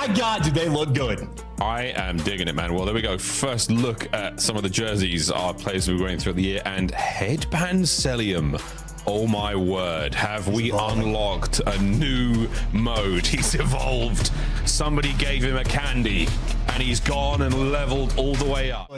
my God, do they look good. I am digging it, man. Well, there we go. First look at some of the jerseys our players will be wearing throughout the year. And Headband Celium. Oh my word. Have we unlocked a new mode? He's evolved. Somebody gave him a candy and he's gone and leveled all the way up.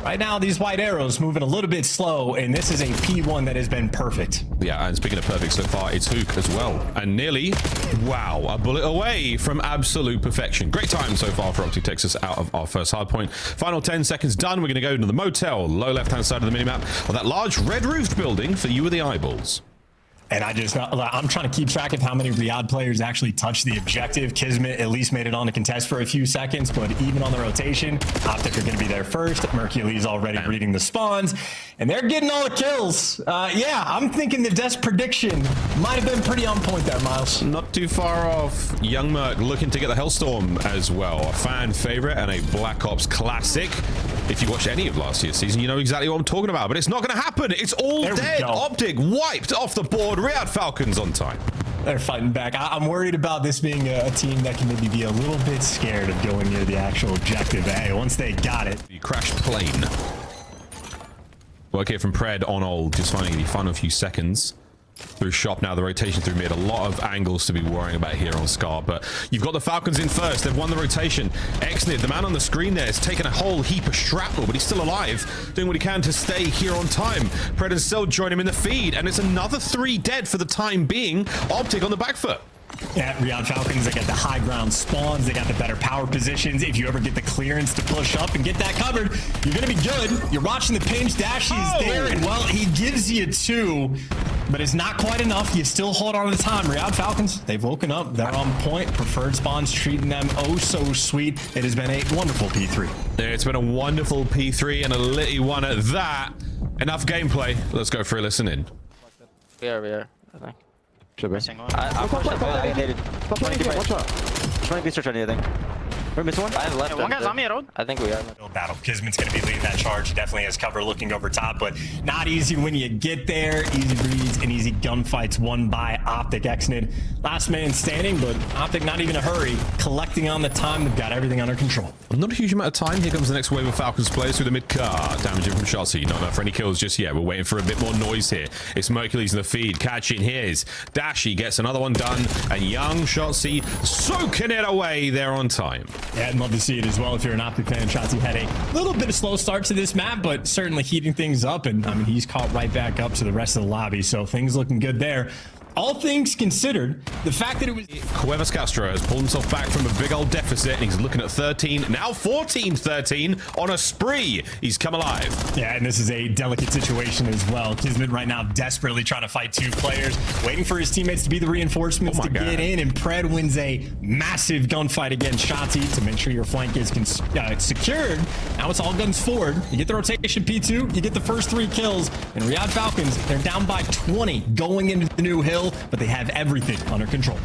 Right now, these white arrows moving a little bit slow, and this is a P1 that has been perfect. Yeah, and speaking of perfect so far, it's Hook as well. And nearly, wow, a bullet away from absolute perfection. Great time so far for Optic, takes us out of our first hard point. Final 10 seconds done. We're going to go into the motel, low left-hand side of the minimap, of that large red-roofed building for you with the eyeballs. And I'm trying to keep track of how many Riyadh players actually touched the objective. Kismet at least made it on to contest for a few seconds, but even on the rotation, Optic are going to be there first. Mercury's already reading the spawns, and they're getting all the kills. Yeah, I'm thinking the Des prediction might have been pretty on point there, Miles. Not too far off. Young Merc looking to get the Hellstorm as well. A fan favorite and a Black Ops classic. If you watched any of last year's season, you know exactly what I'm talking about, but it's not going to happen. It's all dead. Optic wiped off the board. Riyadh Falcons on time. They're fighting back. I'm worried about this being a team that can maybe be a little bit scared of going near the actual objective. Hey, once they got it. You crashed plane. Work here from Pred on old, just finding the final few seconds. Through shop now, the rotation through mid. A lot of angles to be worrying about here on Scar, but you've got the Falcons in first. They've won the rotation. Exnid, the man on the screen there, has taken a whole heap of shrapnel, but he's still alive, doing what he can to stay here on time. Pred and Sil join him in the feed, and it's another 3 dead for the time being. Optic on the back foot. Yeah, Riyadh Falcons, they got the high ground spawns, they got the better power positions. If you ever get the clearance to push up and get that covered, you're going to be good. You're watching the pinch. Dashy's there, and well, he gives you 2, but it's not quite enough. You still hold on to the time. Riyadh Falcons, they've woken up. They're on point. Preferred spawns treating them oh so sweet. It has been a wonderful P3. It's been a wonderful P3 and a litty one at that. Enough gameplay. Let's go for a listen in. We are, I think. Should be. I'm pushing the needed. 20 research on you, I think. We're missing one? I have left. One guy's on me at road. I think we are. Battle. Kismet's going to be leading that charge. He definitely has cover looking over top, but not easy when you get there. Easy breeze and easy gunfights won by Optic. Exnid, last man standing, but Optic not even a hurry. Collecting on the time. They've got everything under control. Not a huge amount of time. Here comes the next wave of Falcons players through the mid car. Damaging from Shotzzy. Not enough for any kills just yet. We're waiting for a bit more noise here. It's Mercury's in the feed. Catching his. Dashy gets another one done. And young Shotzzy soaking it away there on time. Yeah, I'd love to see it as well if you're an Optic fan. Shotzzy had a little bit of slow start to this map, but certainly heating things up. And I mean, he's caught right back up to the rest of the lobby. So things looking good there. All things considered, the fact that it was... Cuevas Castro has pulled himself back from a big old deficit, and he's looking at 13, now 14-13 on a spree. He's come alive. Yeah, and this is a delicate situation as well. Kismet right now desperately trying to fight 2 players, waiting for his teammates to be the reinforcements to get in, and Pred wins a massive gunfight against Shotzzy to make sure your flank is secured. Now it's all guns forward. You get the rotation P2, you get the first 3 kills, and Riyadh Falcons, they're down by 20 going into the new hill, but they have everything under control.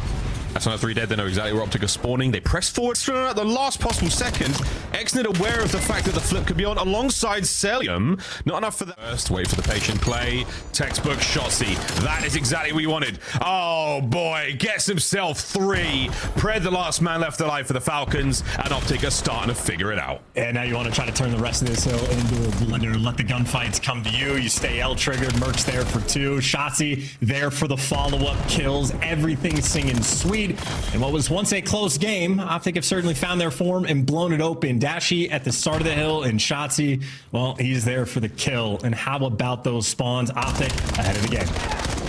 That's another 3 dead. They know exactly where Optic are spawning. They press forward at the last possible second. Exnid aware of the fact that the flip could be on alongside Celium. Not enough for the first. Wait for the patient play. Textbook Shotzzy. That is exactly what you wanted. Oh boy, gets himself 3. Pred, the last man left alive for the Falcons, and Optic are starting to figure it out. And now you want to try to turn the rest of this hill into a blender. Let the gunfights come to you. You stay L-triggered. Merc's there for 2. Shotzzy there for the follow-up kills. Everything singing sweet. And what was once a close game, Optic have certainly found their form and blown it open. Dashy at the start of the hill, and Shotzzy, well, he's there for the kill. And how about those spawns? Optic ahead of the game.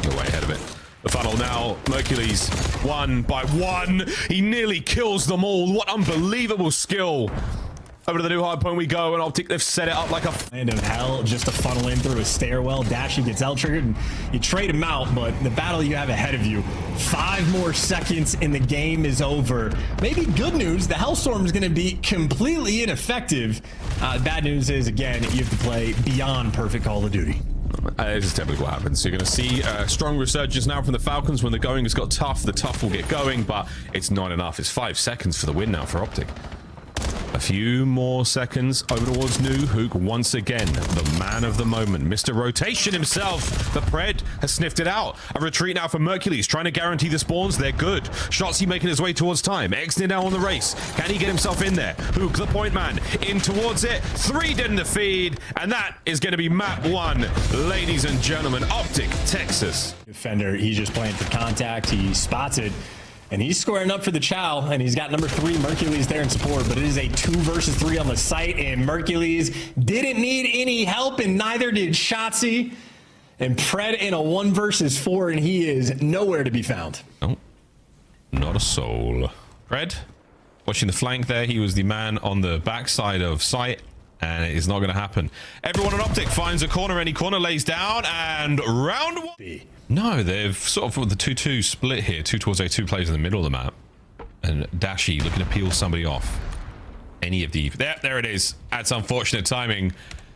You're way ahead of it. The funnel now, Mercury's 1 by 1. He nearly kills them all. What unbelievable skill. Over to the new hard point we go, and Optic, they've set it up like a land of hell just to funnel in through a stairwell. Dashy gets L-triggered, and you trade him out, but the battle you have ahead of you, 5 more seconds and the game is over. Maybe good news, the Hellstorm is going to be completely ineffective. Bad news is, again, you have to play beyond perfect Call of Duty. This is typically what happens. You're going to see a strong resurgence now from the Falcons. When the going has got tough, the tough will get going, but it's not enough. It's 5 seconds for the win now for Optic. A few more seconds over towards New. Hook once again, the man of the moment. Mr. Rotation himself. The Pred has sniffed it out. A retreat now for Mercules, trying to guarantee the spawns. They're good. Shotzzy making his way towards time. Exnid now on the race. Can he get himself in there? Hook, the point man, in towards it. 3 dead in the feed. And that is going to be map 1. Ladies and gentlemen, Optic, Texas. Defender, he's just playing for contact. He spots it. And he's squaring up for the chow, and he's got number 3, Mercules, there in support, but it is a 2 versus 3 on the site, and Mercules didn't need any help, and neither did Shotzzy. And Pred in a 1 versus 4, and he is nowhere to be found. Oh, not a soul. Pred, watching the flank there, he was the man on the backside of site, and it is not going to happen. Everyone on Optic finds a corner, any corner lays down, and round 1. No, they've sort of with the 2-2 split here. 2 towards A, 2 players in the middle of the map. And Dashy looking to peel somebody off. Any of the... There it is. That's unfortunate timing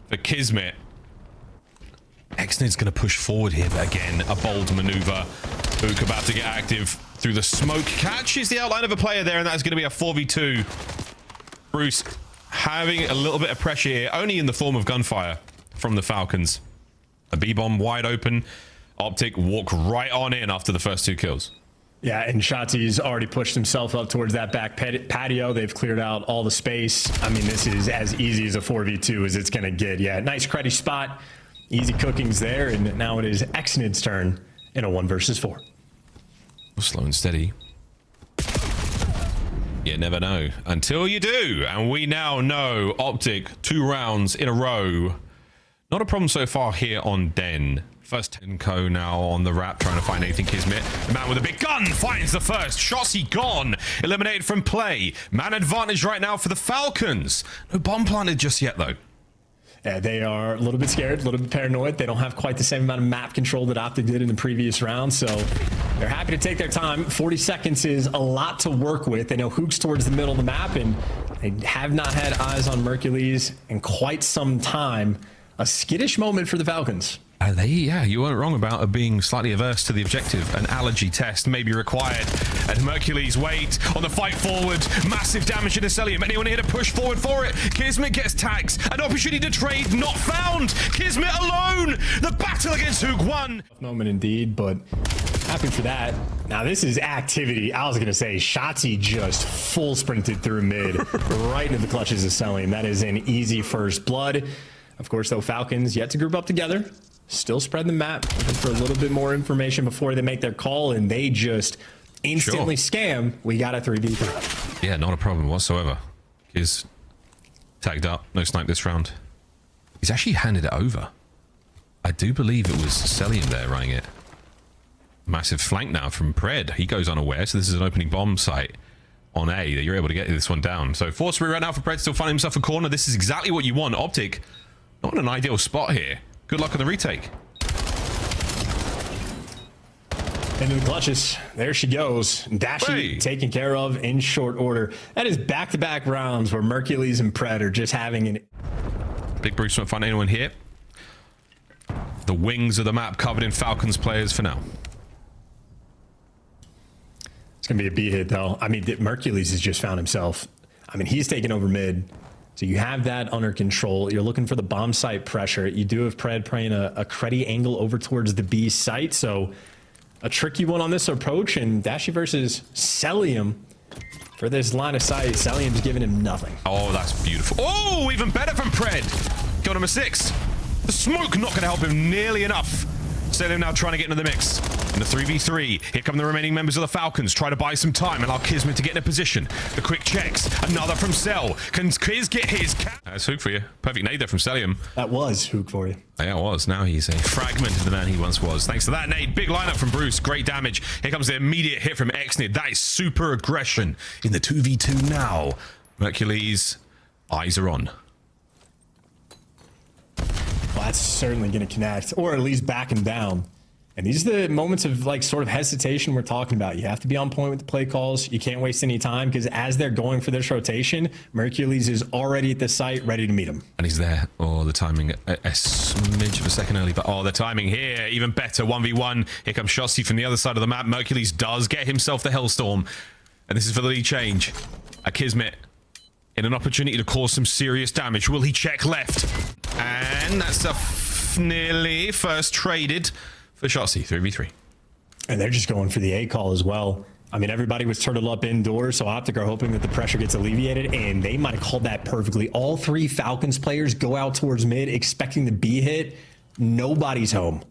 for Kismet. Exnid's going to push forward here, but again, a bold maneuver. Ook about to get active through the smoke. Catches the outline of a player there, and that's going to be a 4v2. Bruce having a little bit of pressure here, only in the form of gunfire from the Falcons. A B-bomb wide open. Optic walk right on in after the first 2 kills. Yeah, and Shotzzy's already pushed himself up towards that back patio. They've cleared out all the space. I mean, this is as easy as a 4v2 as it's going to get. Yeah, nice cruddy spot. Easy cookings there, and now it is Exnid's turn in a 1 versus 4. Slow and steady. You never know until you do. And we now know Optic 2 rounds in a row. Not a problem so far here on Den. First Tenko now on the wrap, trying to find Nathan Kismet. The man with a big gun finds the first. Shotzzy gone. Eliminated from play. Man advantage right now for the Falcons. No bomb planted just yet, though. Yeah, they are a little bit scared, a little bit paranoid. They don't have quite the same amount of map control that Optic did in the previous round, so they're happy to take their time. 40 seconds is a lot to work with. They know Hook's towards the middle of the map, and they have not had eyes on Mercules in quite some time. A skittish moment for the Falcons. Yeah, you weren't wrong about being slightly averse to the objective. An allergy test may be required. And Mercules wait on the fight forward. Massive damage to the Celium. Anyone here to push forward for it? Kismet gets tags. An opportunity to trade not found. Kismet alone. The battle against Hook won. Moment indeed, but happy for that. Now this is activity. I was going to say Shotzzy just full sprinted through mid right into the clutches of Celium. That is an easy first blood. Of course, though, Falcons yet to group up together. Still spread the map, looking for a little bit more information before they make their call, and they just instantly scam. We got a 3v3. Yeah, not a problem whatsoever. He's tagged up. No snipe this round. He's actually handed it over. I do believe it was Celium there running it. Massive flank now from Pred. He goes unaware, so this is an opening bomb site on A that you're able to get this one down. So force right now for Pred, still finding himself a corner. This is exactly what you want. Optic, not in an ideal spot here. Good luck on the retake. Into the clutches. There she goes. Dashy taken care of in short order. That is back-to-back rounds where Mercules and Pred are just having an... Big Bruce won't find anyone here. The wings of the map covered in Falcons players for now. It's going to be a B hit, though. I mean, Mercules has just found himself. I mean, he's taking over mid. So you have that under control. You're looking for the bomb site pressure. You do have Pred playing a cruddy angle over towards the B site. So a tricky one on this approach. And Dashy versus Celium for this line of sight. Celium's giving him nothing. Oh, that's beautiful. Oh, even better from Pred. Go number 6. The smoke not going to help him nearly enough. Celium now trying to get into the mix. In the 3v3, here come the remaining members of the Falcons. Try to buy some time and allow Kismet to get in a position. The quick checks. Another from Cell. Can Kiz get his cap? That's Hook for you. Perfect nade there from Celium. That was Hook for you. Yeah, it was. Now he's a fragment of the man he once was. Thanks to that nade. Big lineup from Bruce. Great damage. Here comes the immediate hit from Exnid. That is super aggression in the 2v2 now. Mercules, eyes are on. Well, that's certainly going to connect, or at least back him down. And these are the moments of like sort of hesitation we're talking about. You have to be on point with the play calls. You can't waste any time because as they're going for this rotation, Mercules is already at the site ready to meet him. And he's there. Oh, the timing a smidge of a second early, but oh, the timing here even better. 1v1. Here comes Shotzzy from the other side of the map. Mercules does get himself the Hellstorm. And this is for the lead change. A Kismet in an opportunity to cause some serious damage. Will he check left? And that's a nearly first traded for Shotzzy, 3v3. And they're just going for the A call as well. I mean, everybody was turtled up indoors, so Optic are hoping that the pressure gets alleviated, and they might have called that perfectly. All three Falcons players go out towards mid, expecting the B hit. Nobody's home.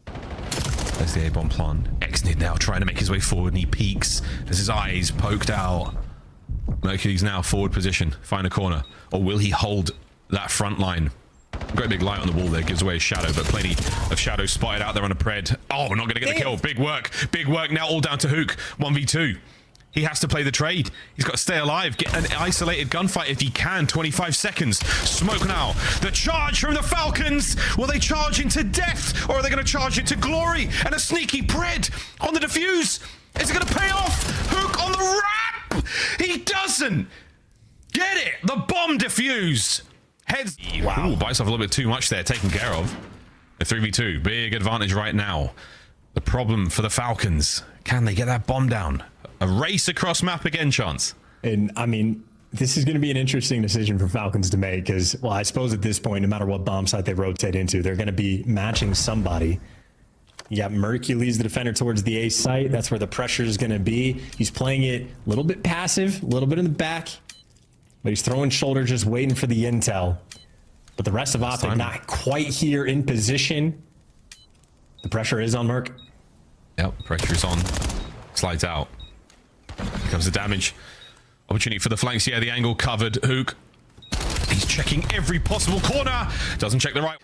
There's the A-bomb plan. Exnid now trying to make his way forward, and he peeks as his eyes poked out. Mercury's now forward position, find a corner. Or will he hold that front line? Great big light on the wall there, gives away his shadow, but plenty of shadows spotted out there on a pred. Oh, we're not going to get the kill. Big work now, all down to Hook. 1v2. He has to play the trade. He's got to stay alive, get an isolated gunfight if he can. 25 seconds. Smoke now. The charge from the Falcons. Will they charge into death, or are they going to charge into glory? And a sneaky pred on the defuse. Is it going to pay off? Hook on the wrap. He doesn't get it. The bomb defuse. Heads. Wow. Ooh, bites off a little bit too much there. Taken care of. The 3v2. Big advantage right now. The problem for the Falcons. Can they get that bomb down? A race across map again, Chance. And I mean, this is going to be an interesting decision for Falcons to make because, well, I suppose at this point, no matter what bomb site they rotate into, they're going to be matching somebody. You got Mercury leads the defender towards the A site. That's where the pressure is going to be. He's playing it a little bit passive, a little bit in the back. But he's throwing shoulder, just waiting for the intel. But the rest of Optic not quite here in position. The pressure is on Merc. Yep, pressure is on. Slides out. Here comes the damage. Opportunity for the flanks. Yeah, the angle covered. Hook. He's checking every possible corner. Doesn't check the right.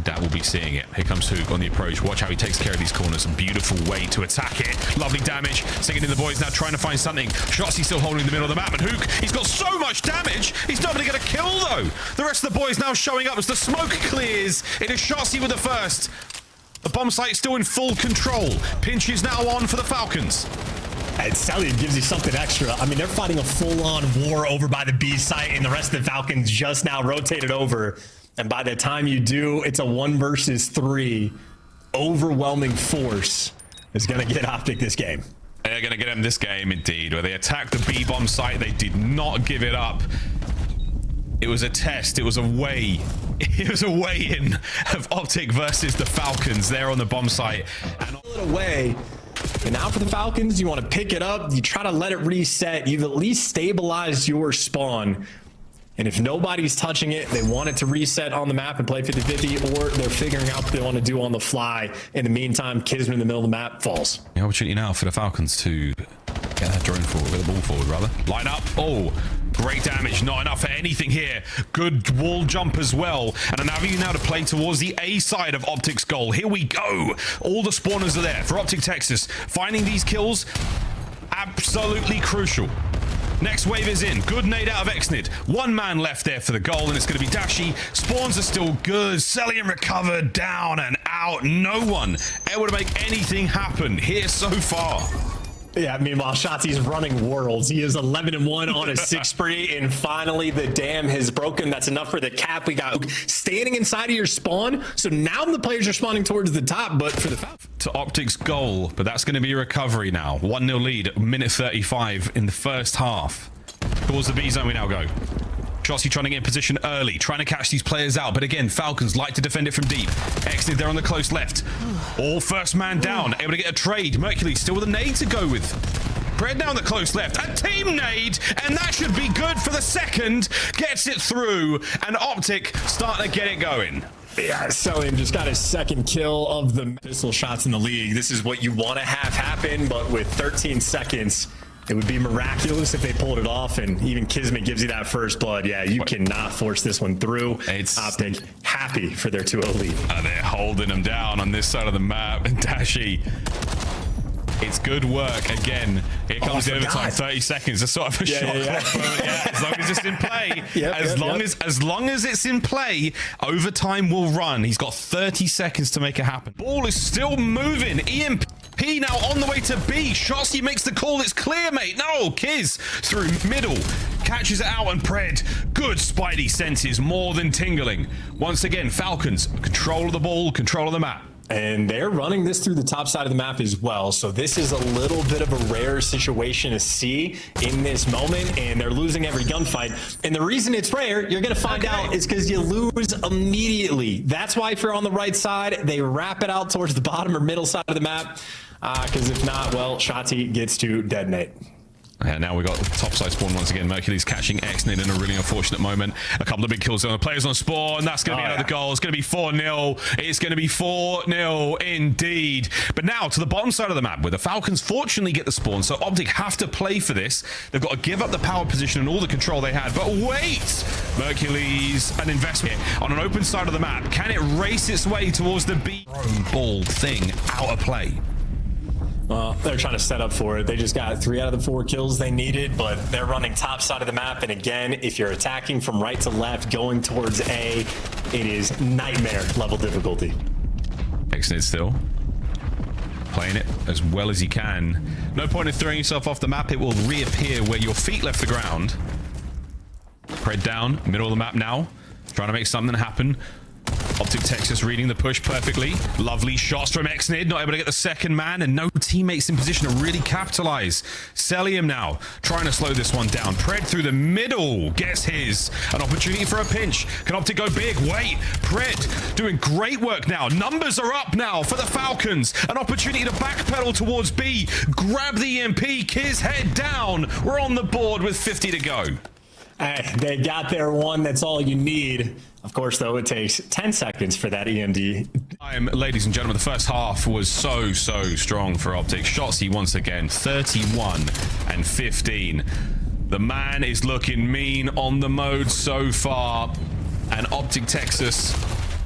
That will be seeing it. Here comes Hook on the approach. Watch how he takes care of these corners. A beautiful way to attack it. Lovely damage. Singing in the boys now trying to find something. Shotzzy still holding the middle of the map. And Hook, he's got so much damage. He's not going to get a kill though. The rest of the boys now showing up as the smoke clears. It is Shotzzy with the first. The bomb site still in full control. Pinch is now on for the Falcons. And Sally gives you something extra. I mean, they're fighting a full-on war over by the B site, and the rest of the Falcons just now rotated over. And by the time you do, it's a 1 versus 3. Overwhelming force is going to get Optic this game. They're going to get him this game, indeed. Where they attacked the B-bomb site, they did not give it up. It was a test. It was a way. It was a weigh-in of Optic versus the Falcons there on the bomb site. And away. And now for the Falcons, you want to pick it up. You try to let it reset. You've at least stabilized your spawn. And if nobody's touching it, they want it to reset on the map and play 50-50, or they're figuring out what they want to do on the fly. In the meantime, Kismet in the middle of the map falls. The opportunity now for the Falcons to get that drone forward, with the ball forward, rather. Line up. Oh, great damage. Not enough for anything here. Good wall jump as well. And an avenue now to play towards the A side of Optic's goal. Here we go. All the spawners are there for Optic Texas. Finding these kills, absolutely crucial. Next wave is in. Good nade out of Exnid. 1 man left there for the goal, and it's going to be Dashy. Spawns are still good. Cellian recovered. Down and out. No one able to make anything happen here so far. Yeah, meanwhile, Shotzzy's running worlds. He is 11-1 on a 6 spree, and finally the dam has broken. That's enough for the cap. We got standing inside of your spawn, so now the players are spawning towards the top, but for the to Optic's goal, but that's going to be a recovery now. 1-0 lead, minute 35 in the first half. Towards the B zone we now go. Shotzzy trying to get in position early, trying to catch these players out, but again, Falcons like to defend it from deep. Exnid there on the close left. All first man down, able to get a trade. Mercury still with a nade to go with. Pred down the close left, a team nade, and that should be good for the second. Gets it through, and Optic starting to get it going. Yeah, Cellian just got his second kill of the pistol shots in the league. This is what you want to have happen, but with 13 seconds, it would be miraculous if they pulled it off, and even Kismet gives you that first blood. Yeah, you cannot force this one through. It's Optic happy for their 2-0 lead. They're holding them down on this side of the map, and Dashy. It's good work again. Here comes the overtime. 30 seconds. That's sort of a shot. Yeah, as long as it's in play. As long as it's in play, overtime will run. He's got 30 seconds to make it happen. Ball is still moving. EMP now on the way to B. Shotzzy makes the call. It's clear, mate. No, Kiz through middle. Catches it out, and Pred. Good Spidey senses, more than tingling. Once again, Falcons. Control of the ball, control of the map. And they're running this through the top side of the map as well. So this is a little bit of a rare situation to see in this moment, and they're losing every gunfight. And the reason it's rare, you're going to find out, is because you lose immediately. That's why if you're on the right side, they wrap it out towards the bottom or middle side of the map. Because if not, well, Shotzzy gets to detonate. And now we got topside spawn once again. Mercury's catching Xnid in a really unfortunate moment. A couple of big kills on the players on spawn. That's going to be another goal. It's going to be 4-0. It's going to be 4-0 indeed. But now to the bottom side of the map, where the Falcons fortunately get the spawn. So Optic have to play for this. They've got to give up the power position and all the control they had. But wait! Mercury's an investment on an open side of the map. Can it race its way towards the ball thing out of play? Well, they're trying to set up for it. They just got 3 out of the 4 kills they needed, but they're running top side of the map. And again, if you're attacking from right to left, going towards A, it is nightmare level difficulty. Xnid still playing it as well as he can. No point in throwing yourself off the map. It will reappear where your feet left the ground. Pred down, middle of the map now. Trying to make something happen. Optic Texas reading the push perfectly. Lovely shots from Xnid, not able to get the second man, and no teammates in position to really capitalize. Celium now trying to slow this one down. Pred through the middle gets his. An opportunity for a pinch. Can Optic go big? Wait, Pred doing great work now. Numbers are up now for the Falcons. An opportunity to backpedal towards B. Grab the EMP. Kiz head down. We're on the board with 50 to go. Hey, they got their one. That's all you need. Of course, though, it takes 10 seconds for that EMD. Ladies and gentlemen, the first half was so strong for Optic. Shotzzy once again, 31 and 15. The man is looking mean on the mode so far. And Optic Texas,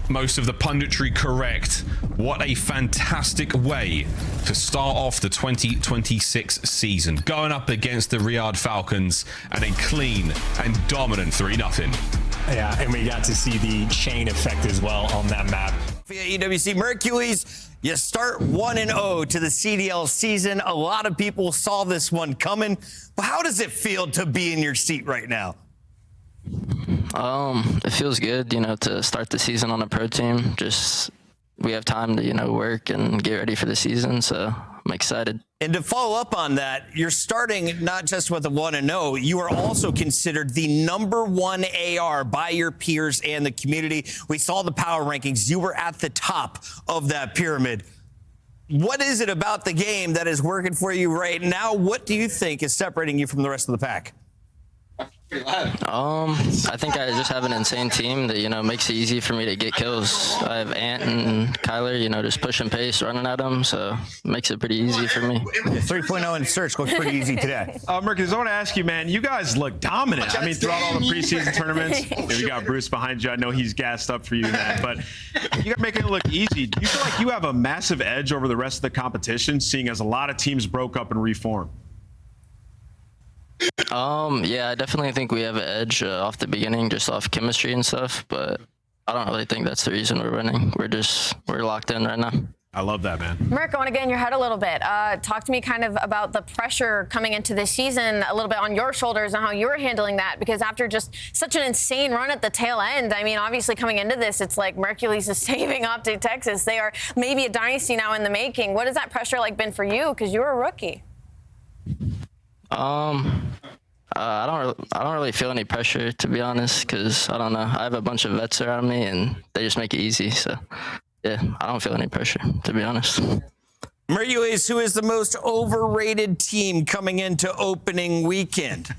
most of the punditry correct. What a fantastic way to start off the 2026 season. Going up against the Riyadh Falcons and a clean and dominant 3-0. Yeah, and we got to see the chain effect as well on that map. Via EWC Mercules, you start 1-0 to the CDL season. A lot of people saw this one coming. But how does it feel to be in your seat right now? It feels good, to start the season on a pro team. Just we have time to, work and get ready for the season, so I'm excited. And to follow up on that, you're starting not just with a 1-0, you are also considered the #1 AR by your peers and the community. We saw the power rankings. You were at the top of that pyramid. What is it about the game that is working for you right now? What do you think is separating you from the rest of the pack? I think I just have an insane team that, makes it easy for me to get kills. I have Ant and Kyler, just pushing pace, running at them, so it makes it pretty easy for me. 3.0 in search looks pretty easy today. Mercus, I want to ask you, man, you guys look dominant. I mean, throughout all the preseason tournaments, you got Bruce behind you. I know he's gassed up for you, man, but you got making it look easy. Do you feel like you have a massive edge over the rest of the competition, seeing as a lot of teams broke up and reformed? Yeah, I definitely think we have an edge off the beginning, just off chemistry and stuff, but I don't really think that's the reason we're winning. We're locked in right now. I love that, man. Merc, I want to get in your head a little bit. Talk to me kind of about the pressure coming into this season, a little bit on your shoulders and how you were handling that, because after just such an insane run at the tail end, I mean, obviously coming into this, it's like Mercules is saving Optic Texas. They are maybe a dynasty now in the making. What has that pressure like been for you? Because you're a rookie. I don't really feel any pressure, to be honest, because I don't know. I have a bunch of vets around me, and they just make it easy. So, yeah, I don't feel any pressure, to be honest. Mercules, who is the most overrated team coming into opening weekend?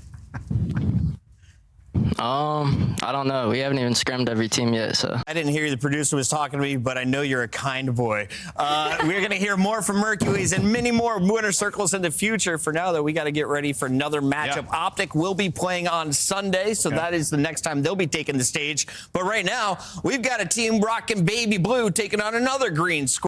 I don't know. We haven't even scrimmed every team yet, so. I didn't hear you. The producer was talking to me, but I know you're a kind boy. We're going to hear more from Mercules and many more winner circles in the future. For now, though, we got to get ready for another matchup. Yeah. Optic will be playing on Sunday, so that is the next time they'll be taking the stage. But right now, we've got a team rocking baby blue taking on another green squad.